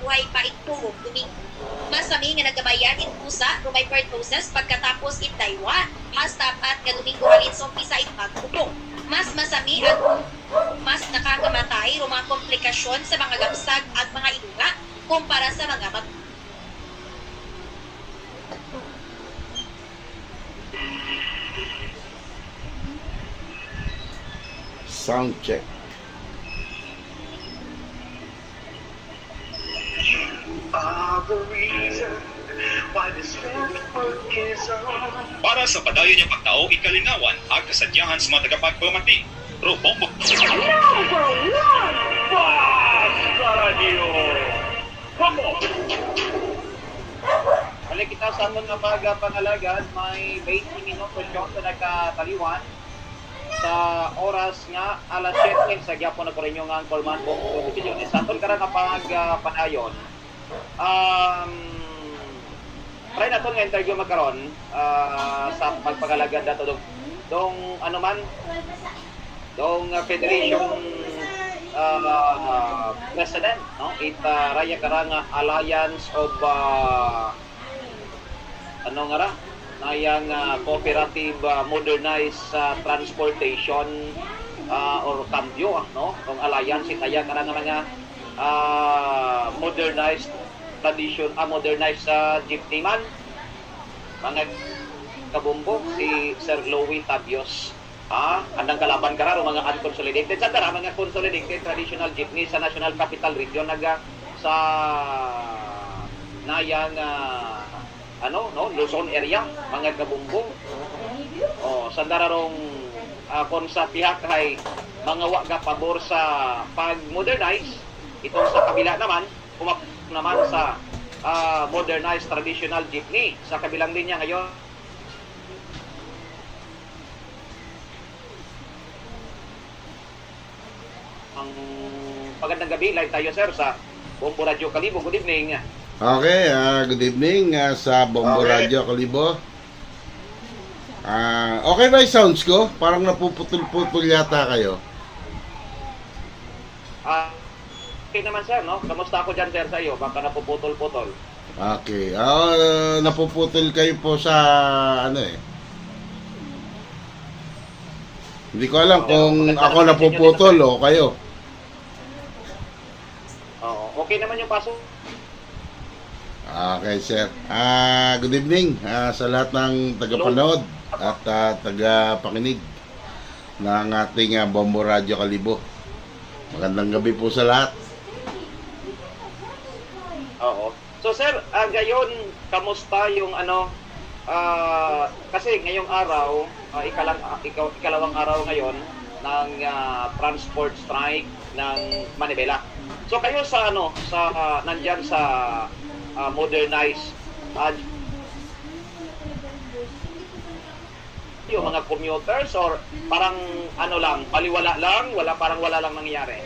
mabuhay pa itulog duming. Masami nga nagabayan in pusa rumay pertussis pagkatapos in Taiwan. Mas tapat nga Domingo halin sa umpisa in pagtulog. Mas masami at mas nakakamatay o mga komplikasyon sa mga gabsag at mga ilunga kumpara sa mga Sound check. Para sa padayon niyang pagtao, ikalingawan ang kasadyahan sa mga tagapagpamati. Robombo. Balik kita sa amon nga mga pangalagan, may 20 minutos yung sa nagkataliwan. Sa oras nga, alas 7 sa gyapon na ko rin yung ang Colman Bong. So, yun, sa atong karang panayon. Try na ito nga interview magkaroon sa pagpagalagan dato dong ano man, dong Federation President, no? Raya Karanga Alliance of ano nga ra? Nayang cooperative modernized transportation or cambio, no? Ang alliance itaya karang mga modernized tradition, modernized jeepney man, mga kabumbok si Sir Louie Tabios. Andang kalaban kararo mga unconsolidated sa dara mga consolidated traditional jeepney sa National Capital Region naga sa nayang Luzon area, mga kabumbong. Sa dararong kung sa pihak ay mga waga pabor sa pag-modernize, itong sa kabila naman, naman sa modernized traditional jeepney. Sa kabilang linya ngayon, ang pagandang gabi, live tayo sir sa Bombo Radio Kalibo. Good evening. Okay, good evening sa Bombo Radio Kalibo. Okay ba yung sounds ko? Parang napuputol-putol yata kayo. Okay naman sir, no? Kamusta ako dyan sir sa iyo? Baka napuputol-putol. Okay, napuputol kayo po sa ano eh. Hindi ko alam kung ako napuputol o kayo. Okay naman yung pasok. Okay, sir. Good evening sa lahat ng tagapanood at tagapakinig ng ating Bombo Radio Kalibo. Magandang gabi po sa lahat. Oo. So sir, ngayon kamusta yung kasi ngayong araw, ikalawang araw ngayon ng transport strike ng Manibela. So kayo sa nandyan sa modernized yung mga commuters or parang baliwala lang, wala lang nangyayari?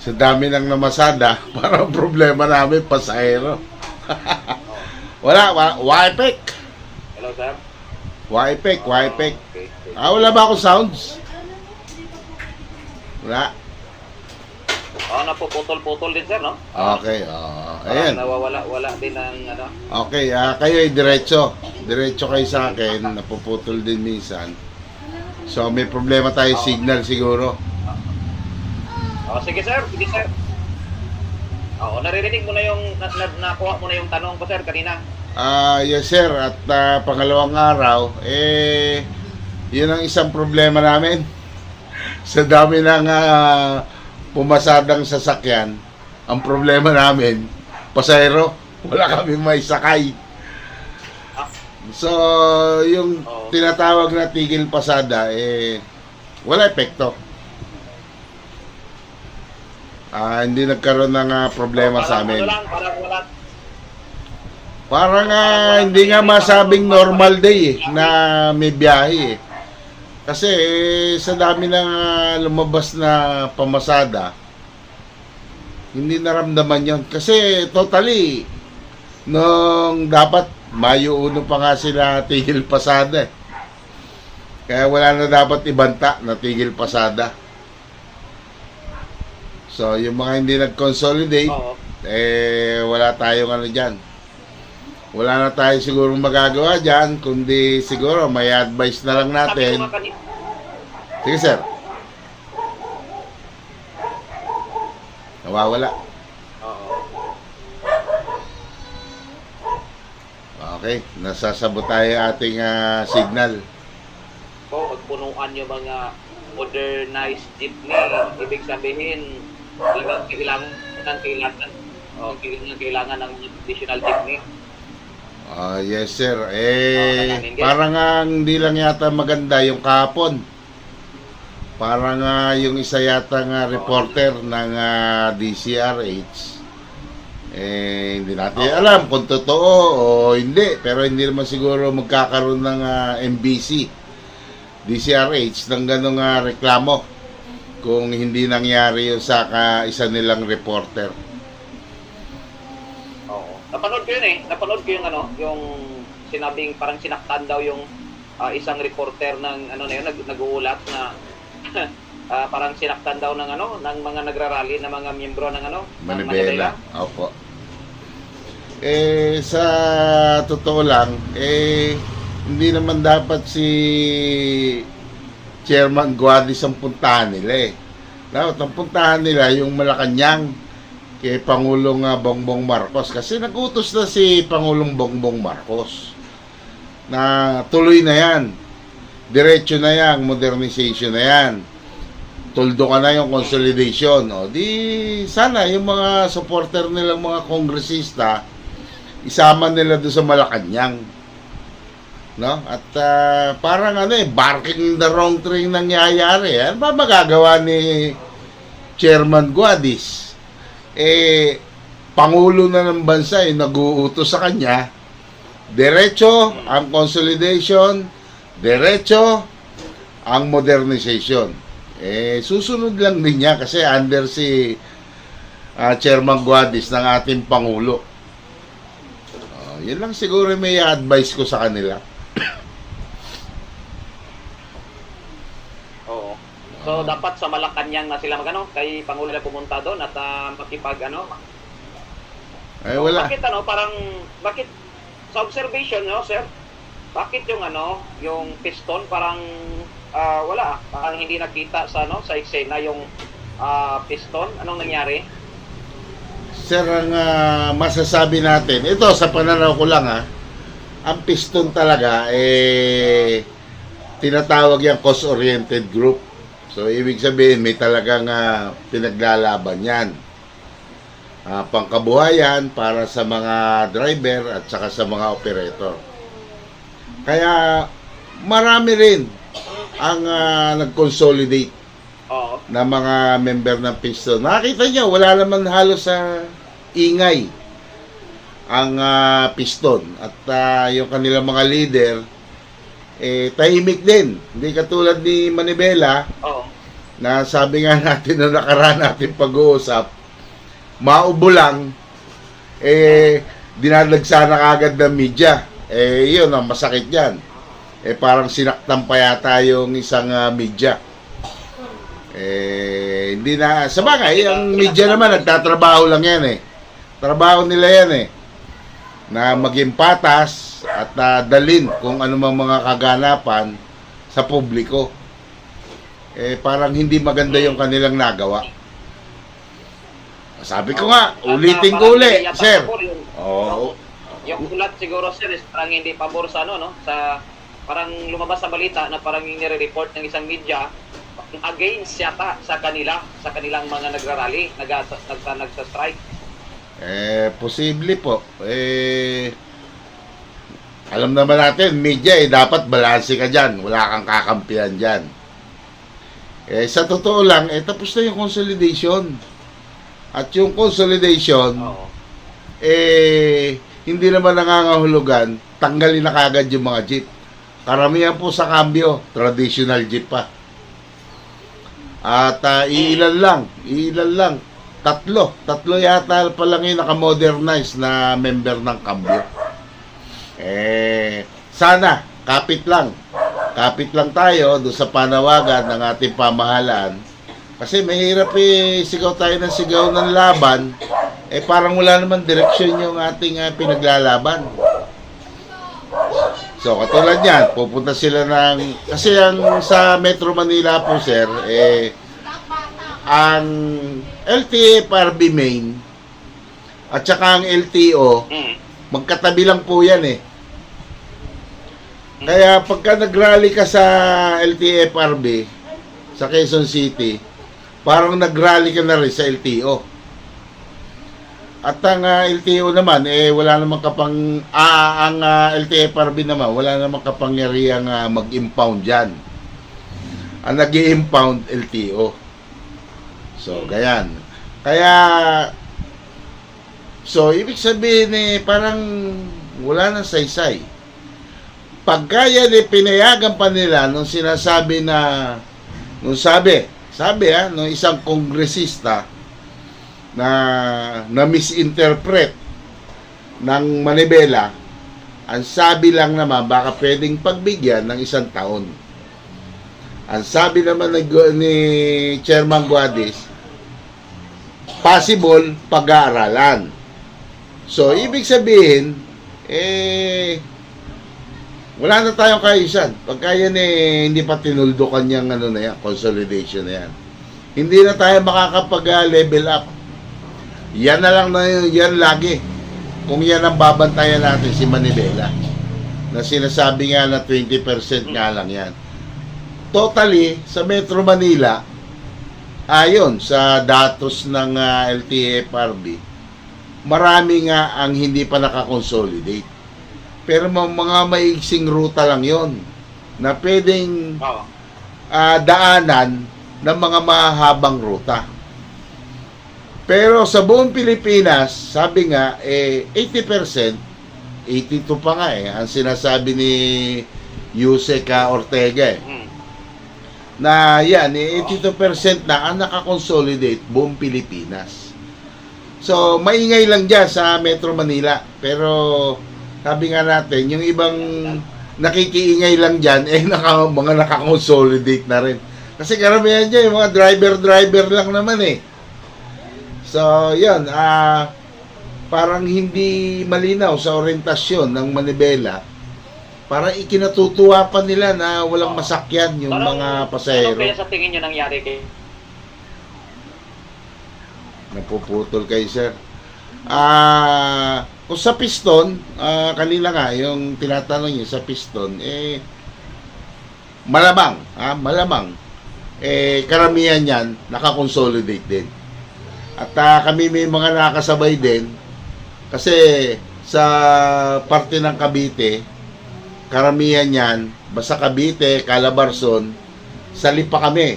Sa dami ng namasada, parang problema namin, pasahero. Wala, Wipek. Hello sir? Wipek. Okay. Wala ba ako sounds? Wala. Napuputol-putol din sir, no? Okay, ayan. Nawawala din ang Okay, kayo ay diretso kayo sa akin, napuputol din minsan. So may problema tayo signal siguro. Sige sir. Naririnig mo na yung nakuha mo na yung tanong ko sir kanina. Yes sir, at pangalawang araw yun ang isang problema namin. Sa dami ng pumasadang sasakyan, ang problema namin, pasahero, wala kami may sakay. So, yung tinatawag na tigil pasada, wala epekto. Hindi nagkaroon ng problema sa amin. Parang hindi nga masabing normal day na may biyahe Kasi sa dami ng lumabas na pamasada, hindi naramdaman yon. Kasi totally, nung dapat Mayo 1 pa nga sila tigil pasada. Kaya wala na dapat ibanta na tigil pasada. So, yung mga hindi nag-consolidate, Oo. wala tayong ano dyan. Wala na tayo siguro magagawa dyan, kundi siguro may advice na lang Sabi ko natin. nga kanina, Sige, sir. Nawawala. oo. Okay, nasasabot tayo ating signal. So, pagpunuan yung mga modernized jeepney, ibig sabihin, talagang kailangan ng additional jeepney. Yes, sir. Hindi. Parang hindi lang yata maganda yung kahapon. Parang yung isa yata reporter ng DCRH. Hindi natin alam kung totoo o hindi. Pero hindi naman siguro magkakaroon ng MBC, DCRH ng ganong reklamo kung hindi nangyari yung sa isa nilang reporter. Oo. Napanood ko yun eh. Napanood ko yung yung sinabing parang sinaktan daw yung isang reporter ng na yun, nag-uulat na parang sinaktan daw ng ng mga nagrarally na mga miyembro ng ng Manibela. Opo. Sa totoo lang, hindi naman dapat si Chairman Guadis ang puntahan nila eh. Dapat ang puntahan nila yung Malacanang kay Pangulong Bongbong Marcos. Kasi nag-utos na si Pangulong Bongbong Marcos na tuloy na yan. Diretso na yan, modernization na yan. Tuldo ka na yung consolidation. O, di sana yung mga supporter nilang mga kongresista isama nila doon sa Malacanang. No? At parang barking the wrong tree nangyayari. Ano ba magagawa ni Chairman Guadis? Pangulo na ng bansa nag-uutos sa kanya. Diretso ang consolidation, diretso ang modernization. Susunod lang din niya kasi under si Chairman Guadis ng ating Pangulo. Yun lang siguro may advice ko sa kanila. Oo. So dapat sa Malacanang na sila kay Pangulo na pumunta doon at makipag Wala. Bakit sa observation sir? Bakit yung yung piston parang wala parang hindi nakita sa sa eksena yung piston, anong nangyari? Sir, ang masasabi natin, ito sa pananaw ko lang ang piston talaga tinatawag yung cost-oriented group. So, ibig sabihin, may talagang pinaglalaban yan. Pangkabuhayan para sa mga driver at saka sa mga operator. Kaya, marami rin ang nag-consolidate Oo. na mga member ng piston. Nakita nyo, wala naman halos sa ingay ang piston. At yung kanilang mga leader, tahimik din. Hindi katulad ni Manibela, Oo. na sabi nga natin na nakaraan natin pag-uusap, maubo lang, dinadagsa na kagad ng media. Yun ang masakit yan. Parang sinaktan pa yata yung isang media. Hindi na, sa bagay, ang media naman, nagtatrabaho lang yan Trabaho nila yan na maging patas at dalin kung ano mga kaganapan sa publiko. Parang hindi maganda yung kanilang nagawa. Sabi ko nga, ulitin ko uli, sir. Oo. Yung ulat siguro sir is parang hindi pabor sa sa parang lumabas sa balita na parang nire-report ng isang media against yata sa kanilang mga nagrarally, nagsa-strike. Posible po. Alam naman natin, media dapat balanse ka dyan. Wala kang kakampihan dyan. Sa totoo lang, tapos na yung consolidation. At yung consolidation, Oo. hindi naman nangangahulugan, tanggalin na kagad yung mga jeep. Karamihan po sa kambyo, traditional jeep pa. At iilan lang. Tatlo yata pa lang yung naka-modernize na member ng kambyo. Sana, kapit lang tayo doon sa panawagan ng ating pamahalaan Kasi mahirap sigaw tayo ng sigaw ng laban, parang wala naman direksyon yung ating pinaglalaban. So, katulad yan, pupunta sila kasi ang sa Metro Manila po, sir, ang LTFRB main at saka ang LTO, magkatabi lang po yan Kaya pagka nag-rally ka sa LTFRB, sa Quezon City, parang nag-rally ka na rin sa LTO. At ang LTO naman, wala namang ang LTFRB naman, wala namang kapangyarihang mag-impound dyan. Ang nag-i-impound, LTO. So, ganyan. Kaya, so, ibig sabihin parang wala nang saysay. Pagka yan pinayagan pa nila nung sinasabi na, nung sabi nung isang kongresista na misinterpret ng Manibela, ang sabi lang naman baka pwedeng pagbigyan ng 1 taon. Ang sabi naman ni Chairman Guadis, possible pag-aaralan. So, ibig sabihin, wala na tayong kaayusan. Pagka yan hindi pa tinuldo kanyang consolidation na yan. Hindi na tayo makakapag-level up. Yan na lang yan lagi. Kung yan ang babantayan natin si Manibela. Na sinasabi nga na 20% nga lang yan. Totally, sa Metro Manila, ayon sa datos ng LTFRB, marami nga ang hindi pa nakakonsolidate. Pero mga maiksing ruta lang yon na pwedeng daanan ng mga mahabang ruta. Pero sa buong Pilipinas, sabi nga, 80%, 82 pa nga ang sinasabi ni Yusek Ortega na yan, 82% na ang nakakonsolidate buong Pilipinas. So, maingay lang dyan sa Metro Manila. Pero, sabi nga natin, yung ibang nakikiingay lang dyan, mga nakakonsolidate na rin. Kasi karamihan dyan, yung mga driver lang naman So, yan, parang hindi malinaw sa orientasyon ng Manibela. Parang ikinatutuwa pa nila na walang masakyan yung mga pasahero. Ano kaya sa tingin nyo nangyari kay... Napuputol kayo, sir. Kung sa piston, kanina nga, yung tinatanong nyo sa piston, malamang, karamihan yan, nakakonsolidate din. At kami may mga nakasabay din, kasi sa parte ng Cavite, karamihan yan, basta Cavite, Calabarzon, sa Lipa kami.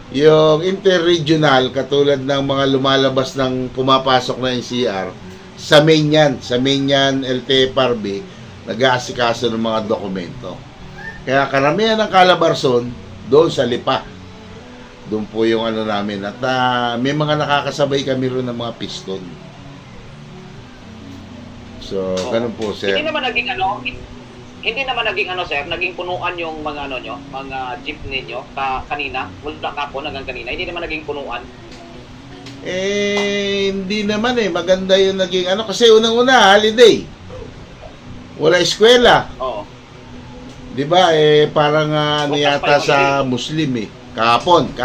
Yung interregional, katulad ng mga lumalabas ng pumapasok na NCR, sa main yan, LTFRB, nag-aasikaso ng mga dokumento. Kaya karamihan ng Calabarzon, doon sa Lipa. Doon po yung namin. At may mga nakakasabay kami ron ng mga piston. So, ganun po, sir. Hindi naman naging sir, naging punuan yung mga mga jeep ninyo kanina, mula kapon hanggang kanina. Hindi naman naging punuan. Hindi naman maganda yung naging kasi unang-una holiday. Wala eskwela. Oo. 'Di ba? Parang yata sa Muslim Kahapon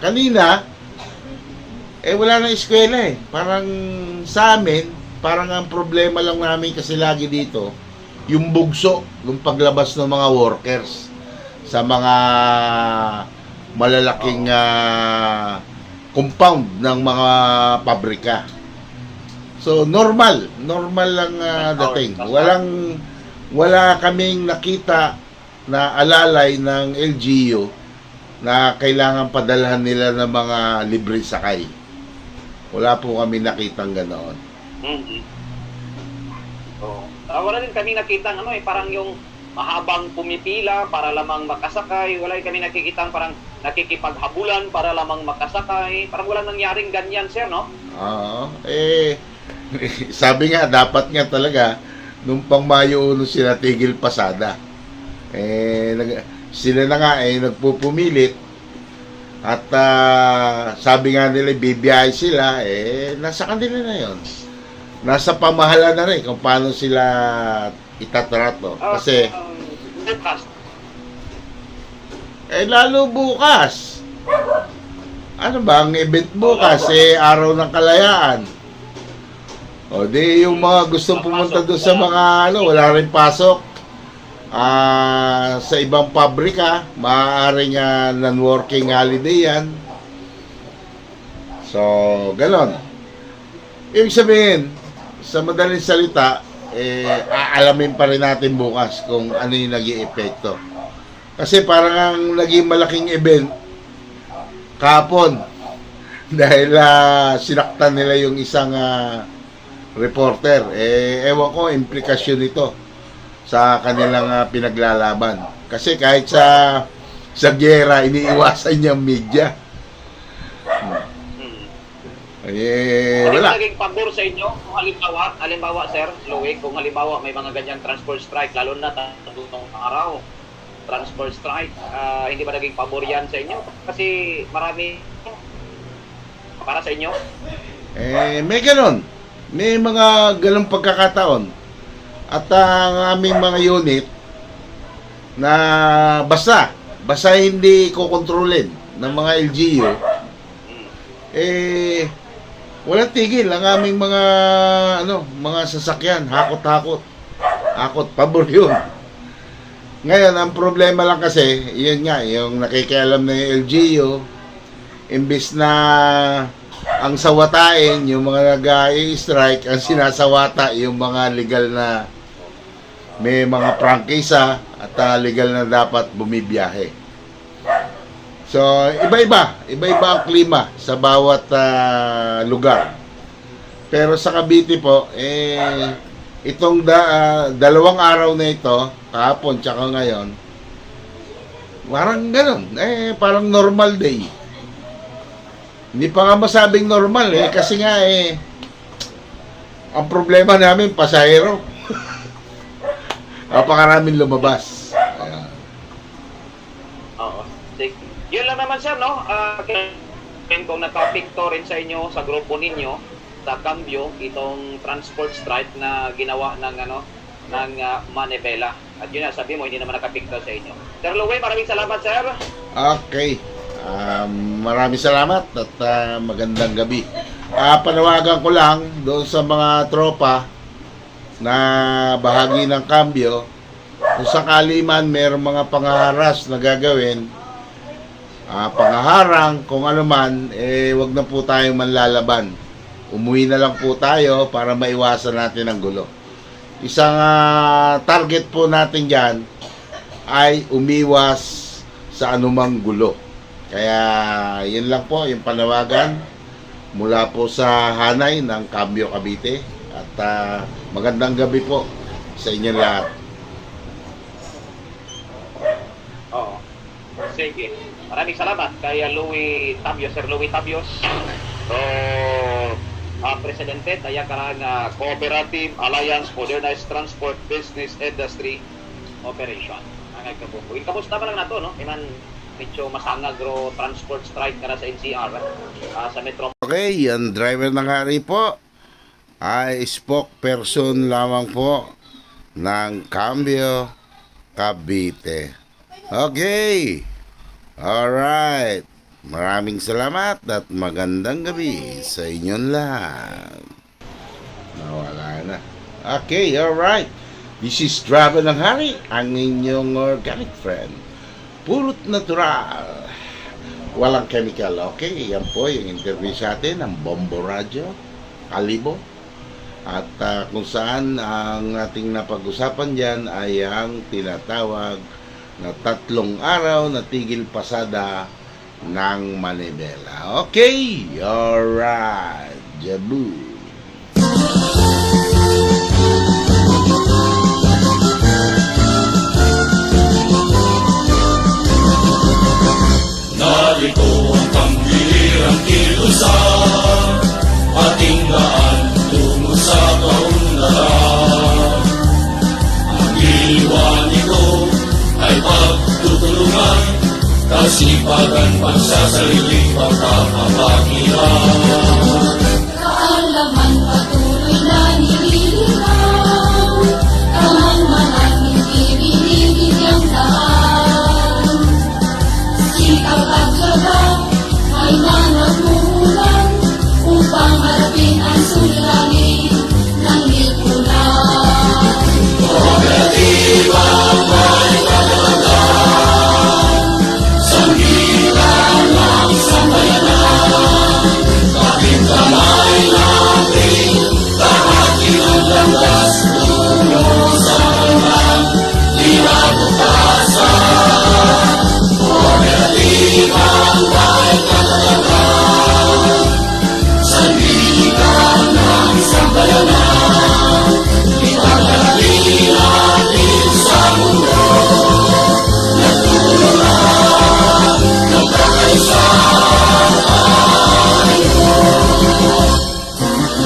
kanina wala nang eskwela Parang sa amin, parang ang problema lang namin kasi lagi dito, yung bugso, yung paglabas ng mga workers sa mga malalaking compound ng mga pabrika. So, normal lang dating. Wala kaming nakita na alalay ng LGU na kailangan padalhan nila ng mga libre sakay. Wala po kami nakitang ganoon. Wala din kami nakita parang yung mahabang pumipila para lamang makasakay. Wala kami nakikita parang nakikipaghabulan para lamang makasakay. Parang walang nangyaring ganyan, sir, no? Sabi nga, dapat nga talaga nung pang Mayo 1 sila tigil pasada. Sila na nga nagpupumilit At sabi nga nila, bibiyahe sila, nasa kanila na yon. Nasa pamahala na rin kung paano sila itatrato. Kasi, bukas. lalo bukas. Ano ba ang event bukas? Araw ng Kalayaan. O di yung mga gustong pumunta doon sa mga wala rin pasok. Sa ibang pabrika, maaaring non-working holiday yan. So, ganon. Ibig sabihin, sa madaling salita, aalamin pa rin natin bukas kung ano yung naging epekto. Kasi parang ang naging malaking event kahapon dahil sinaktan nila yung isang reporter. Ewan ko, implikasyon nito sa kanilang pinaglalaban. Kasi kahit sa giyera, iniiwasan niyang media. Wala. Naging pabor sa inyo kung halimbawa sir, Louie, kung halimbawa may mga ganyang transport strike, lalo na tatutong araw, transport strike, hindi ba naging pabor yan sa inyo? Kasi marami para sa inyo? May ganon. May mga ganong pagkakataon. At ang aming mga unit na basta hindi kokontrolin ng mga LGU, walang tigil ang aming mga sasakyan, hakot, pabor yun. Ngayon, ang problema lang kasi, yun nga, yung nakikialam na yung LGU, imbis na ang sawatain, yung mga nag-i-strike, ang sinasawata, yung mga legal na may mga prangkisa at legal na dapat bumibiyahe. So, iba-iba ang klima sa bawat lugar. Pero sa Cavite po, itong dalawang araw na ito, kahapon tsaka ngayon, parang ganun, parang normal day. Hindi pa nga masabing normal kasi nga ang problema namin, pasahero. Napakaraming lumabas. Ayan. Oo. Yun lang naman sir, no? Kung naka-picture rin sa inyo, sa grupo ninyo, sa Cambio, itong transport strike na ginawa ng Manibela. At yun na, sabi mo, hindi naman naka-picture sa inyo. Sir Louie, maraming salamat sir. Okay. Maraming salamat at magandang gabi. Panawagan ko lang doon sa mga tropa na bahagi ng Cambio, kung sakali man mayroong mga pangaharas na gagawin, pangaharang, kung ano man, wag na po tayong manlalaban. Umuwi na lang po tayo para maiwasan natin ang gulo. Isang target po natin dyan ay umiwas sa anumang gulo. Kaya yun lang po yung panawagan mula po sa hanay ng Cambio Cavite. At magandang gabi po sa inyo lahat. Oo. Sige. Maraming salamat kay Sir Louie Tabios. Presidente tayo karang Cooperative Alliance Modernized Transport Business Industry Operation. Ang kabubuin. Kamusta ba lang na to, no? Iman medyo masangag ro transport strike para sa NCR sa Metro. Okay, ang driver ng hari po ay spokesperson lamang po ng Cambio Cavite. Okay. Alright. Maraming salamat at magandang gabi sa inyong lahat. Nawala na. Okay, alright. This is Driver ng Hari, ang inyong organic friend. Purot natural. Walang chemical. Okay, yan po yung interview sa atin ng Bombo Radio, Kalibo. At kung saan ang ating napag-usapan dyan ay ang tinatawag na 3 araw na tigil pasada ng Manibela. Okay, alright, Jabu. Narito ang pambihirang kilusan, ating daan tungo sa kaunlaran. Ang iwan nito ay pagtutulungan, kasi Kasipagan, pagsasaliling, pagkakapakilan.